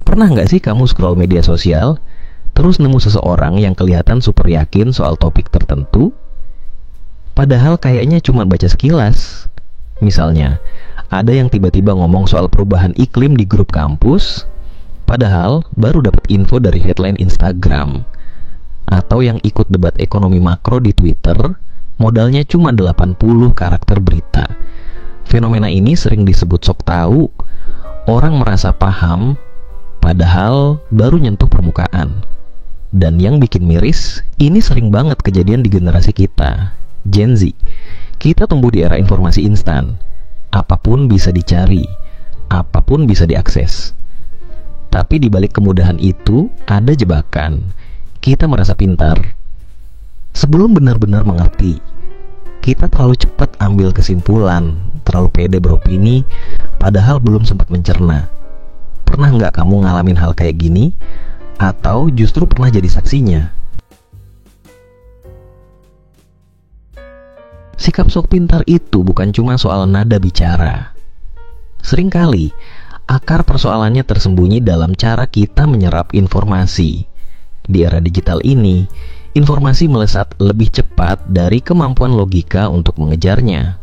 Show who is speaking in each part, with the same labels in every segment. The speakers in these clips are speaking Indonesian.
Speaker 1: Pernah nggak sih kamu scroll media sosial, terus nemu seseorang yang kelihatan super yakin soal topik tertentu, padahal kayaknya cuma baca sekilas? Misalnya, ada yang tiba-tiba ngomong soal perubahan iklim di grup kampus, padahal baru dapat info dari headline Instagram. Atau yang ikut debat ekonomi makro di Twitter, modalnya cuma 80 karakter berita. Fenomena ini sering disebut sok tahu. Orang merasa paham, padahal baru nyentuh permukaan. Dan yang bikin miris, ini sering banget kejadian di generasi kita, Gen Z. Kita tumbuh di era informasi instan. Apapun bisa dicari, apapun bisa diakses. Tapi di balik kemudahan itu, ada jebakan. Kita merasa pintar sebelum benar-benar mengerti. Kita terlalu cepat ambil kesimpulan, terlalu pede beropini, padahal belum sempat mencerna. Pernah nggak kamu ngalamin hal kayak gini? Atau justru pernah jadi saksinya? Sikap sok pintar itu bukan cuma soal nada bicara. Seringkali, akar persoalannya tersembunyi dalam cara kita menyerap informasi. Di era digital ini, informasi melesat lebih cepat dari kemampuan logika untuk mengejarnya.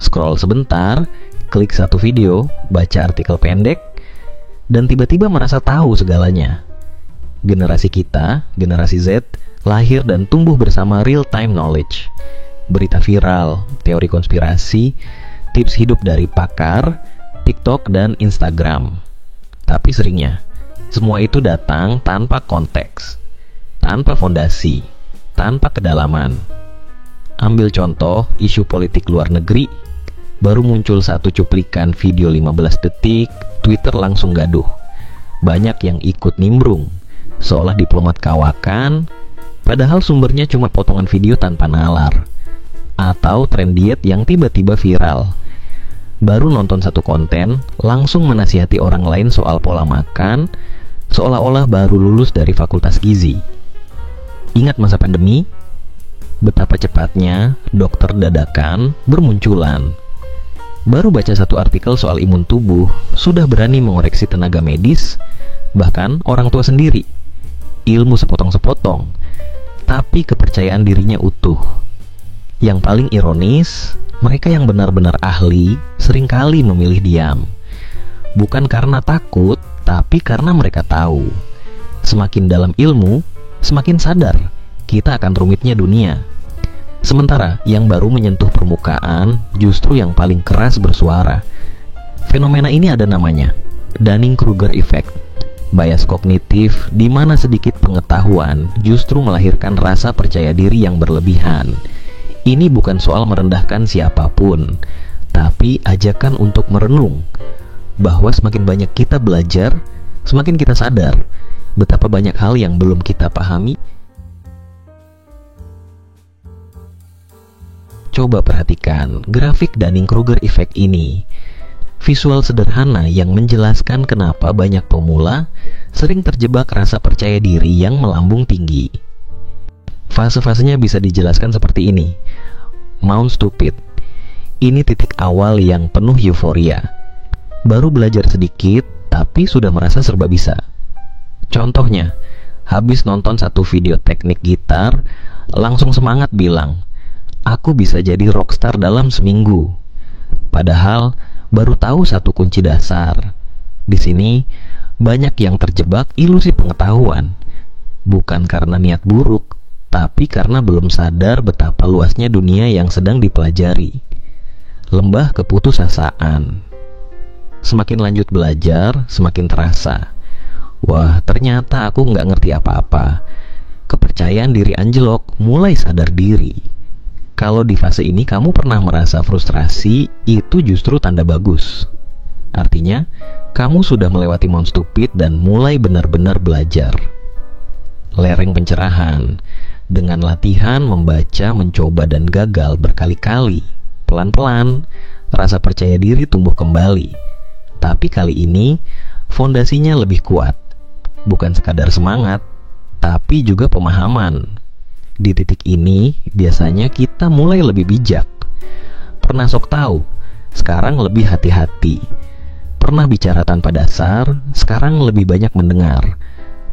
Speaker 1: Scroll sebentar, klik satu video, baca artikel pendek, dan tiba-tiba merasa tahu segalanya. Generasi kita, generasi Z, lahir dan tumbuh bersama real-time knowledge. Berita viral, teori konspirasi, tips hidup dari pakar, TikTok dan Instagram. Tapi seringnya, semua itu datang tanpa konteks, tanpa fondasi, tanpa kedalaman. Ambil contoh isu politik luar negeri, baru muncul satu cuplikan video 15 detik, Twitter langsung gaduh. Banyak yang ikut nimbrung, seolah diplomat kawakan, padahal sumbernya cuma potongan video tanpa nalar. Atau tren diet yang tiba-tiba viral. Baru nonton satu konten, langsung menasihati orang lain soal pola makan, seolah-olah baru lulus dari fakultas gizi. Ingat masa pandemi? Betapa cepatnya dokter dadakan bermunculan. Baru baca satu artikel soal imun tubuh, sudah berani mengoreksi tenaga medis, bahkan orang tua sendiri. Ilmu sepotong-sepotong, tapi kepercayaan dirinya utuh. Yang paling ironis, mereka yang benar-benar ahli seringkali memilih diam. Bukan karena takut, tapi karena mereka tahu. Semakin dalam ilmu, semakin sadar kita akan rumitnya dunia. Sementara yang baru menyentuh permukaan justru yang paling keras bersuara. Fenomena ini ada namanya, Dunning-Kruger Effect. Bias kognitif di mana sedikit pengetahuan justru melahirkan rasa percaya diri yang berlebihan. Ini bukan soal merendahkan siapapun, tapi ajakan untuk merenung bahwa semakin banyak kita belajar, semakin kita sadar betapa banyak hal yang belum kita pahami. Coba perhatikan grafik Dunning-Kruger Effect ini. Visual sederhana yang menjelaskan kenapa banyak pemula sering terjebak rasa percaya diri yang melambung tinggi. Fase-fasenya bisa dijelaskan seperti ini. Mount Stupid. Ini titik awal yang penuh euforia. Baru belajar sedikit, tapi sudah merasa serba bisa. Contohnya, habis nonton satu video teknik gitar, langsung semangat bilang, "Aku bisa jadi rockstar dalam seminggu." Padahal, baru tahu satu kunci dasar. Di sini, banyak yang terjebak ilusi pengetahuan. Bukan karena niat buruk, tapi karena belum sadar betapa luasnya dunia yang sedang dipelajari. Lembah keputusasaan. Semakin lanjut belajar, semakin terasa, wah ternyata aku nggak ngerti apa-apa. Kepercayaan diri anjlok, mulai sadar diri. Kalau di fase ini kamu pernah merasa frustrasi, itu justru tanda bagus. Artinya, kamu sudah melewati Mount Stupid dan mulai benar-benar belajar. Lereng pencerahan. Dengan latihan, membaca, mencoba, dan gagal berkali-kali, pelan-pelan, rasa percaya diri tumbuh kembali. Tapi kali ini, fondasinya lebih kuat. Bukan sekadar semangat, tapi juga pemahaman. Di titik ini, biasanya kita mulai lebih bijak. Pernah sok tahu, sekarang lebih hati-hati. Pernah bicara tanpa dasar, sekarang lebih banyak mendengar.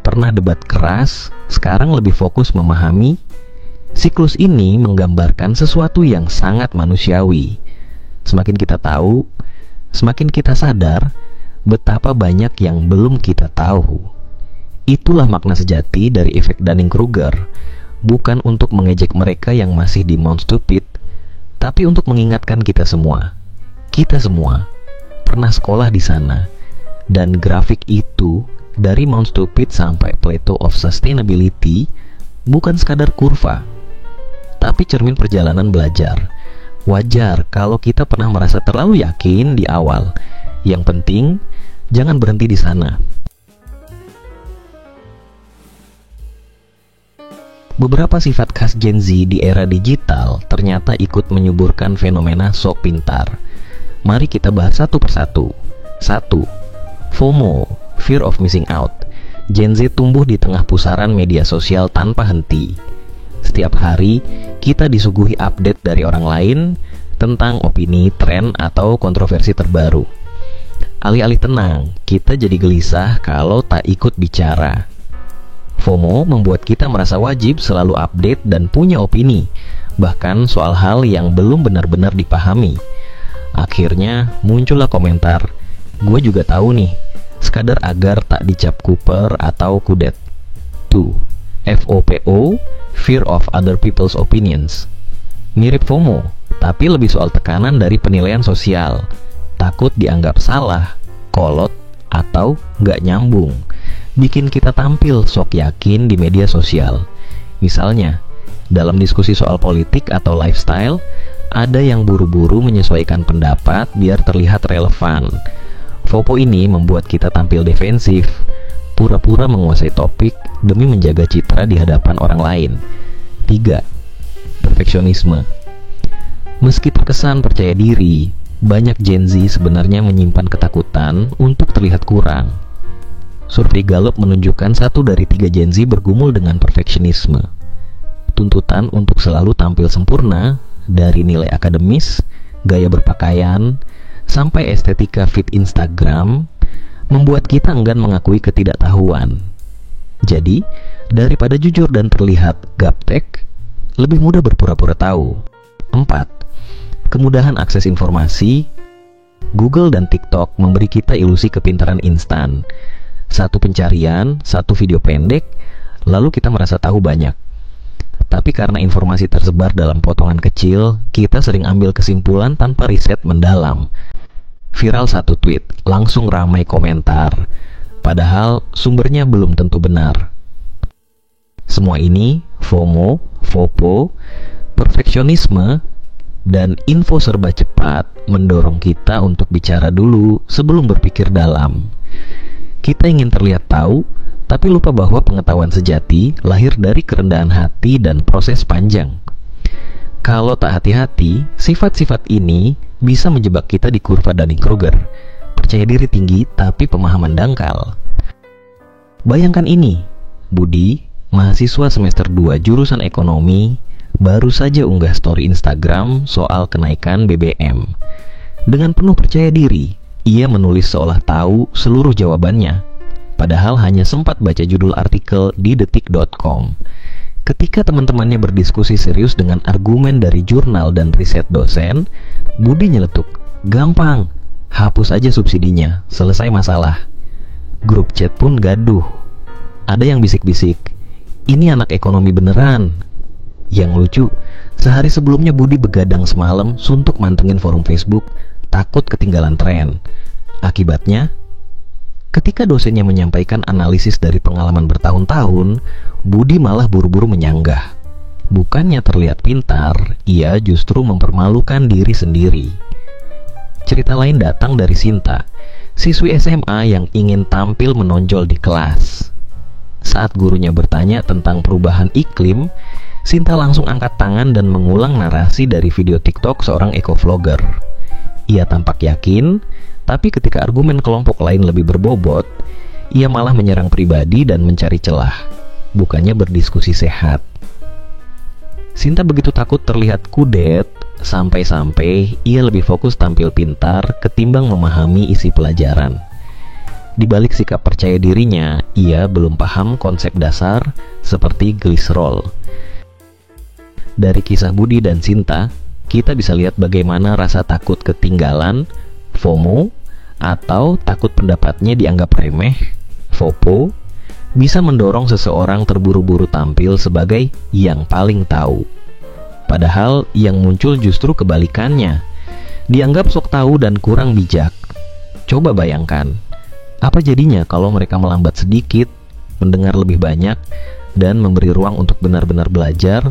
Speaker 1: Pernah debat keras, sekarang lebih fokus memahami. Siklus ini menggambarkan sesuatu yang sangat manusiawi. Semakin kita tahu, semakin kita sadar betapa banyak yang belum kita tahu. Itulah makna sejati dari efek Dunning-Kruger. Bukan untuk mengejek mereka yang masih di Mount Stupid, tapi untuk mengingatkan kita semua. Kita semua pernah sekolah di sana. Dan grafik itu, dari Mount Stupid sampai Plateau of Sustainability, bukan sekadar kurva, tapi cermin perjalanan belajar. Wajar kalau kita pernah merasa terlalu yakin di awal. Yang penting, jangan berhenti di sana. Beberapa sifat khas Gen Z di era digital ternyata ikut menyuburkan fenomena sok pintar. Mari kita bahas satu persatu. 1. FOMO, Fear of Missing Out. Gen Z tumbuh di tengah pusaran media sosial tanpa henti. Setiap hari, kita disuguhi update dari orang lain tentang opini, tren, atau kontroversi terbaru. Alih-alih tenang, kita jadi gelisah kalau tak ikut bicara. FOMO membuat kita merasa wajib selalu update dan punya opini, bahkan soal hal yang belum benar-benar dipahami. Akhirnya muncullah komentar, "Gue juga tahu nih," sekadar agar tak dicap kuper atau kudet. 2. FOPO, Fear of Other People's Opinions. Mirip FOMO, tapi lebih soal tekanan dari penilaian sosial. Takut dianggap salah, kolot, atau nggak nyambung. Bikin kita tampil sok yakin di media sosial. Misalnya, dalam diskusi soal politik atau lifestyle, ada yang buru-buru menyesuaikan pendapat biar terlihat relevan. FOPO ini membuat kita tampil defensif, pura-pura menguasai topik demi menjaga citra di hadapan orang lain. 3. Perfeksionisme. Meski terkesan percaya diri, banyak Gen Z sebenarnya menyimpan ketakutan untuk terlihat kurang. Survei Gallup menunjukkan 1 dari 3 Gen Z bergumul dengan perfeksionisme. Tuntutan untuk selalu tampil sempurna, dari nilai akademis, gaya berpakaian, sampai estetika feed Instagram, membuat kita enggan mengakui ketidaktahuan. Jadi, daripada jujur dan terlihat gaptek, lebih mudah berpura-pura tahu. 4. Kemudahan akses informasi. Google dan TikTok memberi kita ilusi kepintaran instan. Satu pencarian, satu video pendek, lalu kita merasa tahu banyak. Tapi karena informasi tersebar dalam potongan kecil, kita sering ambil kesimpulan tanpa riset mendalam. Viral satu tweet, langsung ramai komentar, padahal sumbernya belum tentu benar. Semua ini, FOMO, FOPO, perfeksionisme, dan info serba cepat mendorong kita untuk bicara dulu sebelum berpikir dalam. Kita ingin terlihat tahu, tapi lupa bahwa pengetahuan sejati lahir dari kerendahan hati dan proses panjang. Kalau tak hati-hati, sifat-sifat ini bisa menjebak kita di kurva Dunning-Kruger. Percaya diri tinggi tapi pemahaman dangkal. Bayangkan ini, Budi, mahasiswa semester 2 jurusan ekonomi, baru saja unggah story Instagram soal kenaikan BBM. Dengan penuh percaya diri, ia menulis seolah tahu seluruh jawabannya, padahal hanya sempat baca judul artikel di detik.com. Ketika teman-temannya berdiskusi serius dengan argumen dari jurnal dan riset dosen, Budi nyeletuk, "Gampang, hapus aja subsidinya, selesai masalah." Grup chat pun gaduh. Ada yang bisik-bisik, "Ini anak ekonomi beneran." Yang lucu, sehari sebelumnya Budi begadang semalam suntuk mantengin forum Facebook, takut ketinggalan tren. Akibatnya, ketika dosennya menyampaikan analisis dari pengalaman bertahun-tahun, Budi malah buru-buru menyanggah. Bukannya terlihat pintar, ia justru mempermalukan diri sendiri. Cerita lain datang dari Sinta, siswi SMA yang ingin tampil menonjol di kelas. Saat gurunya bertanya tentang perubahan iklim, Sinta langsung angkat tangan dan mengulang narasi dari video TikTok seorang eco-vlogger. Ia tampak yakin, tapi ketika argumen kelompok lain lebih berbobot, ia malah menyerang pribadi dan mencari celah, bukannya berdiskusi sehat. Sinta begitu takut terlihat kudet, Sampai-sampai ia lebih fokus tampil pintar ketimbang memahami isi pelajaran. Di balik sikap percaya dirinya, ia belum paham konsep dasar seperti glycerol. Dari kisah Budi dan Sinta, kita bisa lihat bagaimana rasa takut ketinggalan, FOMO, atau takut pendapatnya dianggap remeh, FOPO, bisa mendorong seseorang terburu-buru tampil sebagai yang paling tahu. Padahal yang muncul justru kebalikannya, dianggap sok tahu dan kurang bijak. Coba bayangkan, apa jadinya kalau mereka melambat sedikit, mendengar lebih banyak, dan memberi ruang untuk benar-benar belajar.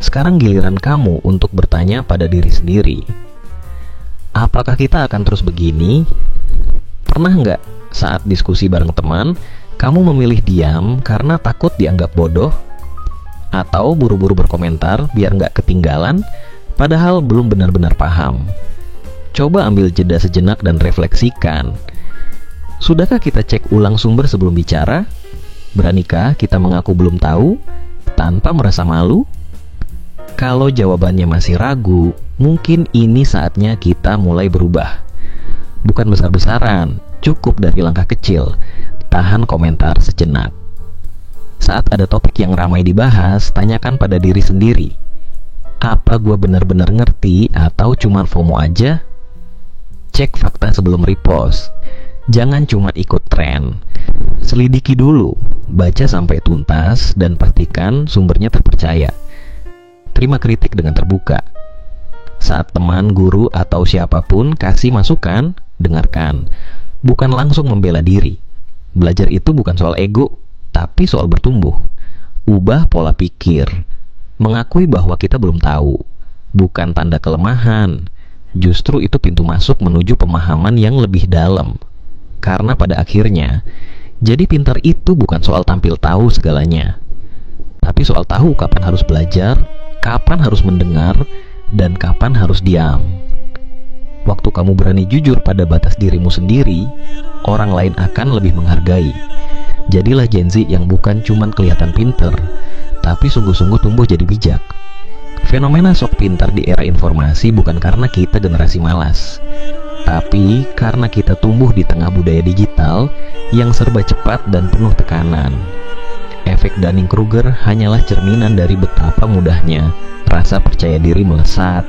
Speaker 1: Sekarang giliran kamu untuk bertanya pada diri sendiri, apakah kita akan terus begini? Pernah nggak saat diskusi bareng teman, kamu memilih diam karena takut dianggap bodoh? Atau buru-buru berkomentar biar nggak ketinggalan, padahal belum benar-benar paham? Coba ambil jeda sejenak dan refleksikan. Sudahkah kita cek ulang sumber sebelum bicara? Beranikah kita mengaku belum tahu tanpa merasa malu? Kalau jawabannya masih ragu, mungkin ini saatnya kita mulai berubah. Bukan besar-besaran, cukup dari langkah kecil. Tahan komentar sejenak. Saat ada topik yang ramai dibahas, tanyakan pada diri sendiri, apa gue benar-benar ngerti atau cuma FOMO aja? Cek fakta sebelum repost. Jangan cuma ikut tren. Selidiki dulu, baca sampai tuntas, dan pastikan sumbernya terpercaya. Terima kritik dengan terbuka. Saat teman, guru, atau siapapun kasih masukan, dengarkan. Bukan langsung membela diri. Belajar itu bukan soal ego, tapi soal bertumbuh. Ubah pola pikir. Mengakui bahwa kita belum tahu bukan tanda kelemahan. Justru itu pintu masuk menuju pemahaman yang lebih dalam. Karena pada akhirnya, jadi pintar itu bukan soal tampil tahu segalanya, tapi soal tahu kapan harus belajar, kapan harus mendengar, dan kapan harus diam. Waktu kamu berani jujur pada batas dirimu sendiri, orang lain akan lebih menghargai. Jadilah Gen Z yang bukan cuman kelihatan pinter, tapi sungguh-sungguh tumbuh jadi bijak. Fenomena sok pintar di era informasi bukan karena kita generasi malas, tapi karena kita tumbuh di tengah budaya digital yang serba cepat dan penuh tekanan. Efek Dunning-Kruger hanyalah cerminan dari betapa mudahnya rasa percaya diri melesat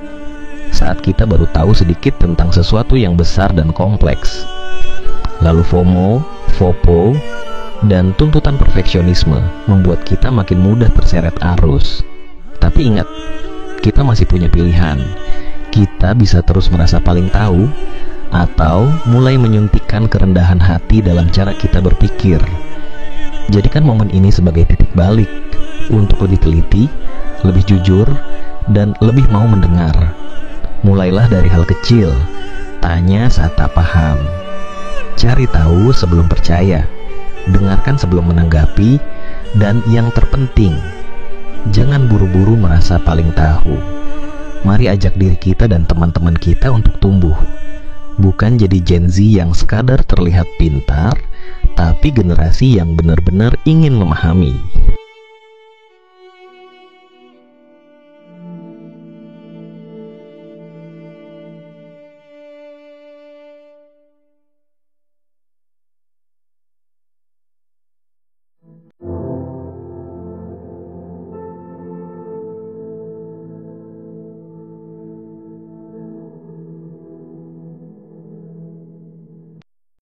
Speaker 1: saat kita baru tahu sedikit tentang sesuatu yang besar dan kompleks. Lalu FOMO, FOPO, dan tuntutan perfeksionisme membuat kita makin mudah terseret arus. Tapi ingat, kita masih punya pilihan. Kita bisa terus merasa paling tahu, atau mulai menyuntikkan kerendahan hati dalam cara kita berpikir. Jadikan momen ini sebagai titik balik untuk lebih teliti, lebih jujur, dan lebih mau mendengar. Mulailah dari hal kecil, tanya saat tak paham, cari tahu sebelum percaya, dengarkan sebelum menanggapi, dan yang terpenting, jangan buru-buru merasa paling tahu. Mari ajak diri kita dan teman-teman kita untuk tumbuh. Bukan jadi Gen Z yang sekadar terlihat pintar, tapi generasi yang benar-benar ingin memahami.